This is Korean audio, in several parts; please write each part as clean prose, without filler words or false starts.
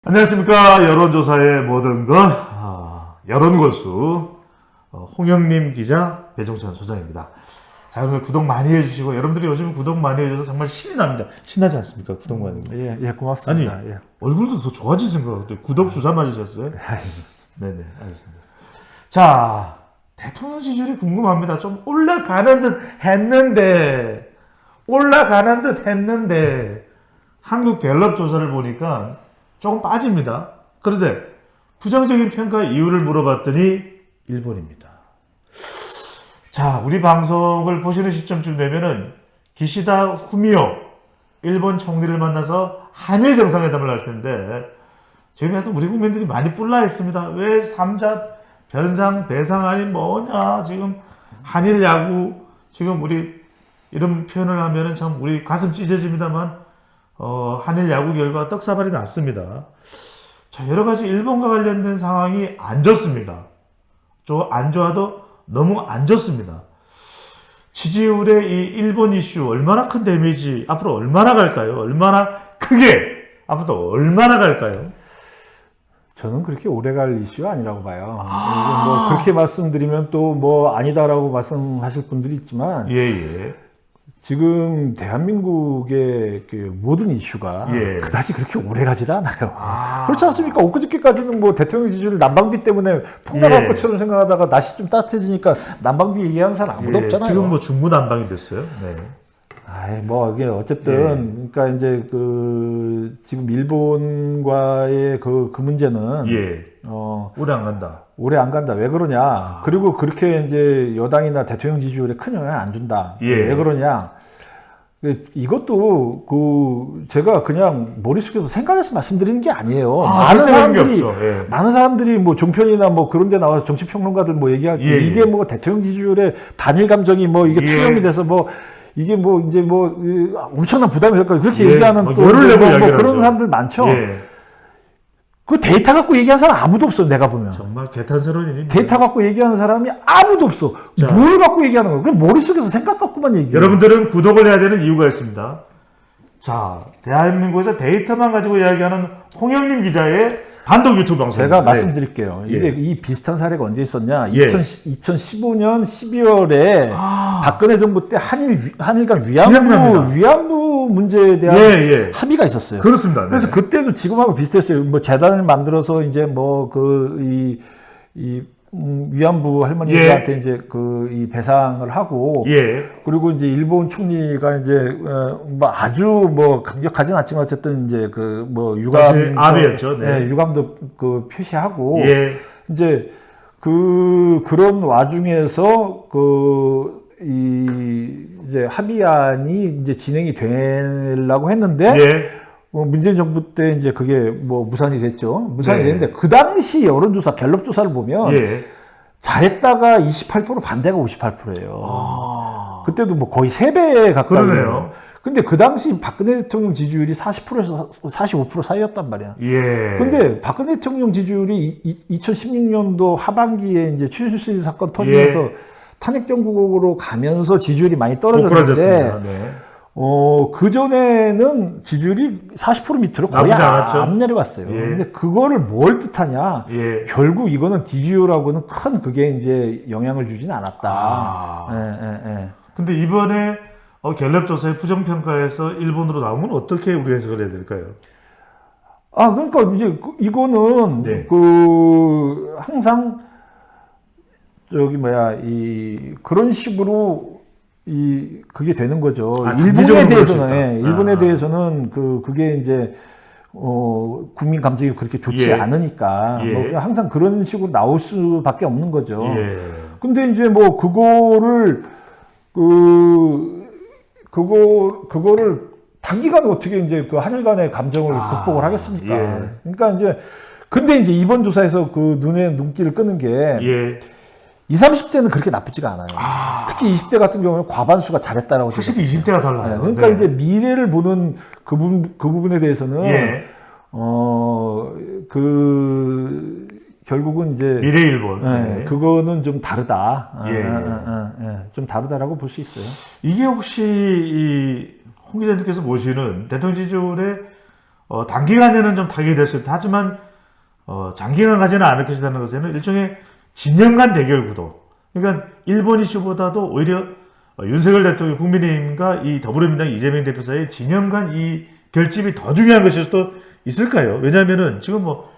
안녕하십니까. 여론조사의 모든 것, 여론고수, 홍영림 기자, 배종찬 소장입니다. 자, 오늘 구독 많이 해주시고, 여러분들이 요즘 구독 많이 해줘서 정말 신이 납니다. 신나지 않습니까? 구독 많이. 예, 고맙습니다. 아니, 예. 얼굴도 더 좋아지신 것 같아요. 구독 주사 맞으셨어요? 네네, 알겠습니다. 자, 대통령 지지율이 궁금합니다. 좀 올라가는 듯 했는데, 한국 갤럽 조사를 보니까 조금 빠집니다. 그런데 부정적인 평가 이유를 물어봤더니 일본입니다. 자, 우리 방송을 보시는 시점쯤 되면은 기시다 후미오 일본 총리를 만나서 한일 정상회담을 할 텐데 지금 하여튼 우리 국민들이 많이 뿔나 있습니다. 왜 삼자 변상 배상안이 뭐냐, 지금 한일 야구, 지금 우리 이런 표현을 하면은 참 우리 가슴 찢어집니다만 한일 야구 결과 떡사발이 났습니다. 자, 여러 가지 일본과 관련된 상황이 안 좋습니다. 안 좋아도 너무 안 좋습니다. 지지율의 이 일본 이슈 얼마나 큰 데미지, 앞으로 얼마나 갈까요? 얼마나 크게, 앞으로 얼마나 갈까요? 저는 그렇게 오래 갈 이슈가 아니라고 봐요. 뭐 그렇게 말씀드리면 또 뭐 아니다라고 말씀하실 분들이 있지만, 예. 지금 대한민국의 그 모든 이슈가 그다지 그렇게 오래 가지를 않아요. 그렇지 않습니까? 엊그저께까지는 뭐 대통령 지지율 난방비 때문에 폭락할 것처럼 생각하다가 날씨 좀 따뜻해지니까 난방비 얘기하는 사람 아무도 없잖아요. 지금 뭐 중구 난방이 됐어요. 네. 뭐 이게 어쨌든 그러니까 이제 그 지금 일본과의 그 문제는 오래 안 간다. 오래 안 간다. 왜 그러냐? 그리고 그렇게 이제 여당이나 대통령 지지율에 큰 영향 안 준다. 왜 그러냐? 이것도 제가 그냥 머릿속에서 생각해서 말씀드리는 게 아니에요. 많은 사람들이 뭐 종편이나 뭐 그런 데 나와서 정치평론가들 뭐 얘기하고 이게 뭐 대통령 지지율에 반일 감정이 뭐 이게 투영이 돼서 뭐 이게 뭐 이제 뭐 엄청난 부담이 될 거예요. 그렇게 얘기하는 또 그런 사람들 많죠. 그 데이터 갖고 얘기하는 사람 아무도 없어, 내가 보면. 정말 개탄스러운 일입니다. 데이터 갖고 얘기하는 사람이 아무도 없어. 자, 뭘 갖고 얘기하는 거야? 그냥 머릿속에서 생각 갖고만 얘기해. 여러분들은 구독을 해야 되는 이유가 있습니다. 자, 대한민국에서 데이터만 가지고 이야기하는 홍영림 기자의 단독 유튜브 방송. 제가 말씀드릴게요. 이게 이 비슷한 사례가 언제 있었냐? 2015년 12월에 박근혜 정부 때 한일 간 위안부 문제에 대한 합의가 있었어요. 그렇습니다. 그래서 그때도 지금하고 비슷했어요. 뭐 재단을 만들어서 이제 뭐 위안부 할머니들한테 이제 이 배상을 하고 그리고 이제 일본 총리가 이제 뭐 아주 뭐 강력하진 않지만 어쨌든 이제 뭐 유감이었죠. 유감도 표시하고 이제 그런 와중에서 이제 합의안이 이제 진행이 되려고 했는데 문재인 정부 때 이제 그게 뭐 무산이 됐죠. 무산이 됐는데 그 당시 여론조사, 갤럽 조사를 보면 잘했다가 28% 반대가 58%예요. 그때도 뭐 거의 3배 가까이. 그러네요. 근데 그 당시 박근혜 대통령 지지율이 40%에서 45% 사이였단 말이야. 근데 박근혜 대통령 지지율이 2016년도 하반기에 이제 최순실 사건 터지면서 탄핵 정국으로 가면서 지지율이 많이 떨어졌는데 그 전에는 지지율이 40% 밑으로 거의 안 내려갔어요. 근데 그거를 뭘 뜻하냐? 결국 이거는 지지율하고는 큰 그게 이제 영향을 주지는 않았다. 근데 이번에 갤럽 조사의 부정평가에서 일본으로 나오면 어떻게 우리 해석을 해야 될까요? 그러니까 이제 이거는 항상 그런 식으로 그게 되는 거죠. 일본에 대해서는 일본에 대해서는 그게 이제 국민 감정이 그렇게 좋지 않으니까 뭐 항상 그런 식으로 나올 수밖에 없는 거죠. 근데 이제 뭐 그거를 단기간에 어떻게 이제 그 한일 간의 감정을 극복을 하겠습니까? 그러니까 이제 근데 이제 이번 조사에서 그 눈길을 끄는 게 20, 30대는 그렇게 나쁘지가 않아요. 특히 20대 같은 경우는 과반수가 잘했다라고. 확실히 20대가 달라요. 그러니까 이제 미래를 보는 그 부분에 대해서는 결국은 이제 미래일본. 그거는 좀 다르다. 좀 다르다라고 볼 수 있어요. 이게 혹시 홍 기자님께서 보시는 대통령 지지율의 단기간에는 좀 타격이 될 수 있다. 하지만 장기간 가지는 않을 것이라는 것에는 일종의 진영간 대결 구도. 그러니까 일본 이슈보다도 오히려 윤석열 대통령 국민의힘과 이 더불어민주당 이재명 대표 사이의 진영간 이 결집이 더 중요한 것일 수도 있을까요? 왜냐하면은 지금 뭐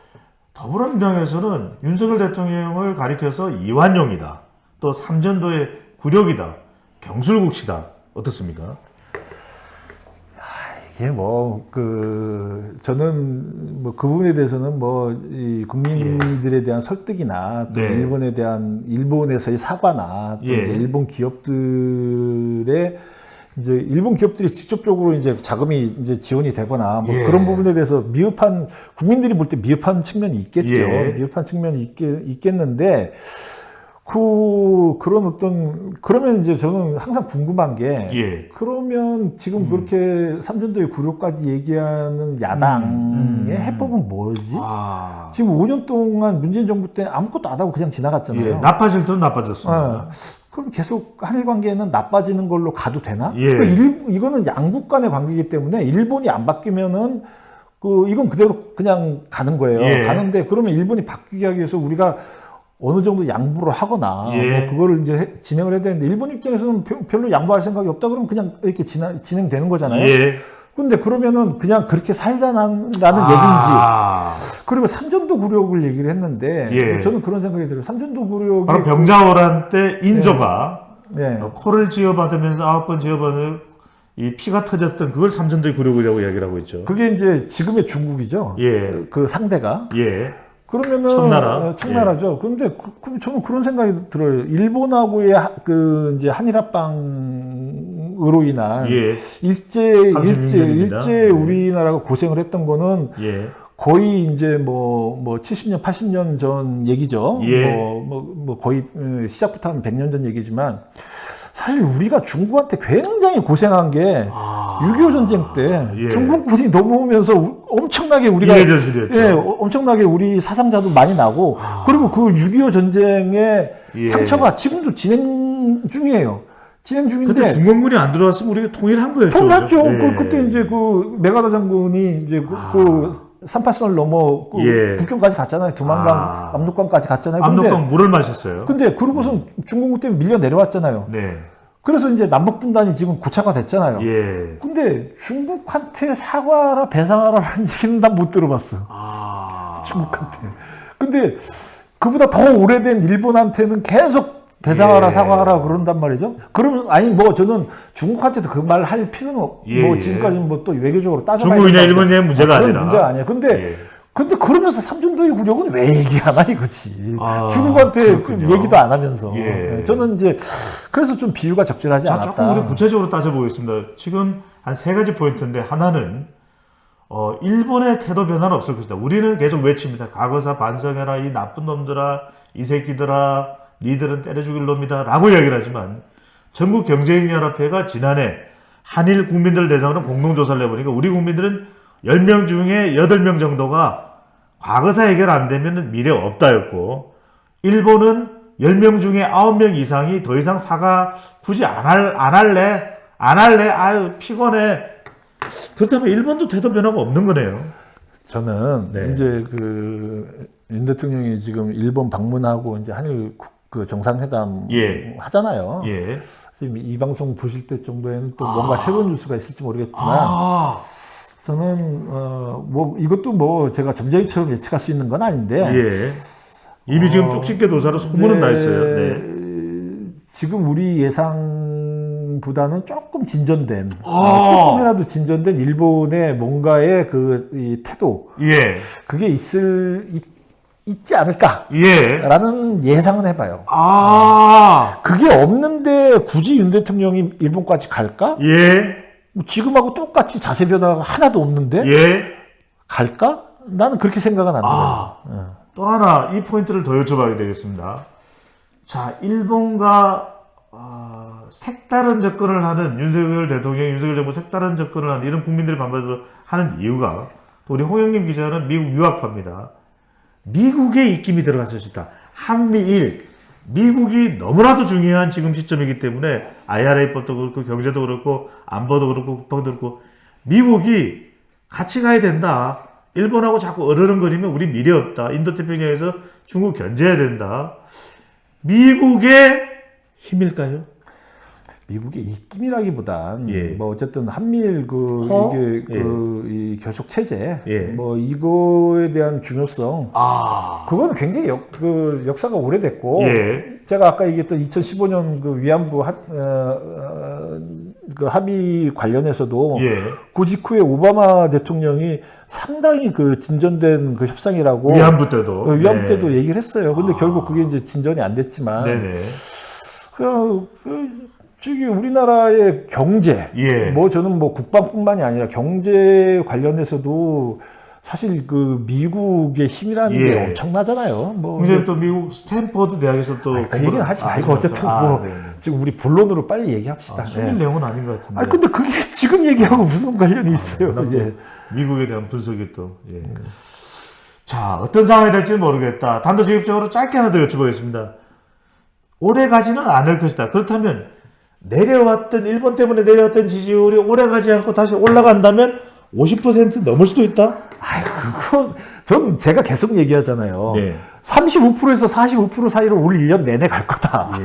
더불어민주당에서는 윤석열 대통령을 가리켜서 이완용이다. 또 삼전도의 굴욕이다. 경술국시다. 어떻습니까? 이게 저는 그 부분에 대해서는 이 국민들에 대한 설득이나 또 네. 일본에서의 사과나 또 예. 이제 일본 기업들의 이제 일본 기업들이 직접적으로 이제 자금이 이제 지원이 되거나 예. 그런 부분에 대해서 국민들이 볼 때 미흡한 측면이 있겠죠. 예. 미흡한 측면이 있겠는데 그러면 이제 저는 항상 궁금한 게, 예. 그러면 지금 그렇게 삼전도의 굴욕까지 얘기하는 야당의 해법은 뭐지? 지금 5년 동안 문재인 정부 때 아무것도 안 하고 그냥 지나갔잖아요. 예. 나빠질 땐 나빠졌습니다. 그럼 계속 한일 관계는 나빠지는 걸로 가도 되나? 예. 이거는 양국 간의 관계이기 때문에 일본이 안 바뀌면은 이건 그대로 그냥 가는 거예요. 예. 가는데 그러면 일본이 바뀌게 하기 위해서 우리가 어느 정도 양보를 하거나 예. 그거를 이제 진행을 해야 되는데 일본 입장에서는 별로 양보할 생각이 없다 그러면 그냥 이렇게 진행되는 거잖아요. 예. 근데 그러면은 그냥 그렇게 살자라는 얘기인지, 그리고 삼전도 굴욕을 얘기를 했는데 예. 저는 그런 생각이 들어요. 삼전도 굴욕이 바로 병자호란 때 인조가 네. 코를 지어받으면서 9번 지어받으면 이 피가 터졌던 그걸 삼전도의 굴욕이라고 이야기를 하고 있죠. 그게 이제 지금의 중국이죠. 예. 그 상대가. 예. 그러면은 청나라. 청나라죠. 그런데 저는 그런 생각이 들어요. 일본하고의 이제 한일합방으로 인한 예. 일제 36년입니다. 우리나라가 고생을 했던 거는 예. 거의 이제 70년, 80년 전 얘기죠. 예. 거의 시작부터 한 100년 전 얘기지만, 사실 우리가 중국한테 굉장히 고생한 게 6.25 전쟁 때 예. 중국군이 넘어오면서 엄청나게 우리가 이해전술이었죠. 엄청나게 우리 사상자도 많이 나고, 그리고 그 6.25 전쟁의 예. 상처가 지금도 진행 중이에요. 진행 중인데. 그때 중공군이 안 들어왔으면 우리가 통일한 거였죠. 통일했죠. 예. 그때 이제 메가다 장군이 이제 그 38선을 넘어 예. 북경까지 갔잖아요. 두만강, 압록강까지 갔잖아요. 압록강 물을 마셨어요. 근데 그러고선 중공군 때문에 밀려 내려왔잖아요. 네. 그래서 이제 남북 분단이 지금 고착화 됐잖아요. 예. 근데 중국한테 사과하라, 배상하라라는 얘기는 난 못 들어봤어. 중국한테. 근데 그보다 더 오래된 일본한테는 계속 배상하라, 예. 사과하라 그런단 말이죠. 그러면 저는 중국한테도 그 말 할 필요는 예. 지금까지는 또 외교적으로 따져봐야 중국이나 일본의 문제가 그런 아니라. 문제가 아니에요. 근데 그러면서 삼전도의 굴욕은 왜 얘기 안 하니 거지. 중국한테 그렇군요. 얘기도 안 하면서. 예. 저는 이제 그래서 좀 비유가 적절하지 않았다. 조금 우리 구체적으로 따져보겠습니다. 지금 한 3가지 포인트인데, 하나는 일본의 태도 변화는 없을 것이다. 우리는 계속 외칩니다. 과거사 반성해라, 이 나쁜 놈들아, 이 새끼들아, 니들은 때려 죽일 놈이다 라고 이야기를 하지만, 전국경제인연합회가 지난해 한일 국민들 대상으로 공동조사를 해보니까 우리 국민들은 10명 중에 8명 정도가 과거사 해결 안 되면 미래 없다였고, 일본은 10명 중에 9명 이상이 더 이상 사과 굳이 안 할래? 아유, 피곤해. 그렇다면 일본도 태도 변화가 없는 거네요. 저는 네. 이제 윤 대통령이 지금 일본 방문하고 이제 한일 정상회담 예. 하잖아요. 예. 지금 이 방송 보실 때 정도에는 또 뭔가 새로운 뉴스가 있을지 모르겠지만, 저는 이것도 제가 점쟁이처럼 예측할 수 있는 건 아닌데, 예. 이미 지금 쪽집게 도사로 소문은 나 있어요. 네. 지금 우리 예상보다는 조금 진전된, 조금이라도 진전된 일본의 뭔가의 이 태도, 예. 그게 있지 않을까라는 예상은 해봐요. 그게 없는데 굳이 윤 대통령이 일본까지 갈까? 예. 지금하고 똑같이 자세 변화가 하나도 없는데 예. 갈까? 나는 그렇게 생각은 안 들어요. 또 하나 이 포인트를 더 여쭤봐야 되겠습니다. 자, 일본과 색다른 접근을 하는 윤석열 대통령, 윤석열 정부 색다른 접근을 하는 이런 국민들의 반발을 하는 이유가, 또 우리 홍영님 기자는 미국 유학파입니다. 미국의 입김이 들어갔을 수 있다. 한미일, 미국이 너무나도 중요한 지금 시점이기 때문에 IRA법도 그렇고 경제도 그렇고 안보도 그렇고 국방도 그렇고 미국이 같이 가야 된다. 일본하고 자꾸 어르렁거리면 우리 미래 없다. 인도태평양에서 중국 견제해야 된다. 미국의 힘일까요? 미국의 입김이라기보단 예. 뭐 어쨌든 한미일 허? 이게 예. 이 결속 체제 예. 뭐 이거에 대한 중요성 아, 그거는 굉장히 역사가 오래됐고 예. 제가 아까 얘기했던 2015년 그 위안부 그 합의 관련해서도 예. 그 직후에 오바마 대통령이 상당히 그 진전된 그 협상이라고 위안부 때도. 위안부 네. 때도 얘기를 했어요. 근데 결국 그게 이제 진전이 안 됐지만 네네. 저기 우리나라의 경제, 예. 뭐 저는 뭐 국방뿐만이 아니라 경제 관련해서도 사실 그 미국의 힘이라는 예. 게 엄청나잖아요. 뭐 이제 또 미국 스탠퍼드 대학에서 또 그 얘기는 하지 말고 어쨌든 뭐 지금 우리 본론으로 빨리 얘기합시다. 숨길 네. 내용은 아닌 것 같은데. 아니 근데 그게 지금 얘기하고 무슨 관련이 있어요? 워낙 또 예. 미국에 대한 분석이 또. 예. 자, 어떤 상황이 될지는 모르겠다. 단도직입적으로 짧게 하나 더 여쭤보겠습니다. 오래 가지는 않을 것이다. 그렇다면 내려왔던 일본 때문에 내려왔던 지지율이 오래 가지 않고 다시 올라간다면 50% 넘을 수도 있다. 아이 그건 전 제가 계속 얘기하잖아요. 네. 35%에서 45% 사이로 올 1년 내내 갈 거다. 예.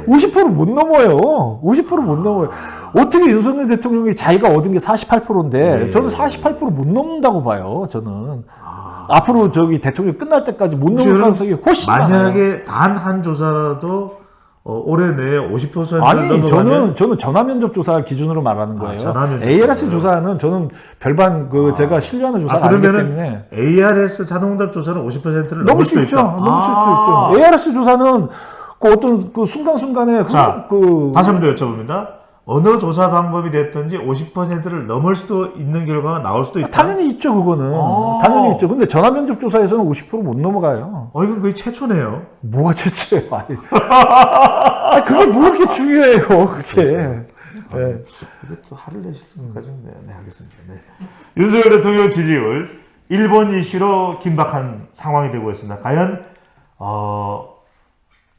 50%못 넘어요. 50%못 넘어요. 어떻게 윤석열 대통령이 자기가 얻은 게 48%인데 예. 저는 48%못 넘는다고 봐요. 저는 앞으로 저기 대통령 끝날 때까지 못 넘을 가능성이 훨씬 많아요. 만약에 단 한 조사라도 올해 내에 50%를 아니 넘어가면 저는 전화 면접 조사 기준으로 말하는 거예요. 전화 면접 ARS 조사요? 조사는 저는 별반 제가 신뢰하는 조사가 아니기 그러면은 때문에 ARS 자동응답 조사는 50%를 넘을 수 있죠. 넘을 수 있죠. ARS 조사는 그 어떤 그 순간순간에 자, 그 다시 한 번 더 여쭤봅니다. 어느 조사 방법이 됐든지 50%를 넘을 수도 있는 결과가 나올 수도 있다. 당연히 있죠, 그거는. 당연히 있죠. 근데 전화 면접 조사에서는 50%못 넘어가요. 이건 거의 최초네요. 뭐가 최초예요? 아니, 그게 뭐 그렇게 중요해요, 그게. 네. 이것도 화를 내실 것까지는 네, 알겠습니다. 네. 윤석열 대통령 지지율 일본 이슈로 긴박한 상황이 되고 있습니다. 과연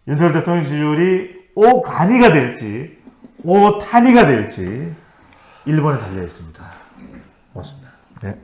윤석열 대통령 지지율이 오간이가 될지 오탄이가 될지 일본에 달려 있습니다. 고맙습니다. 네.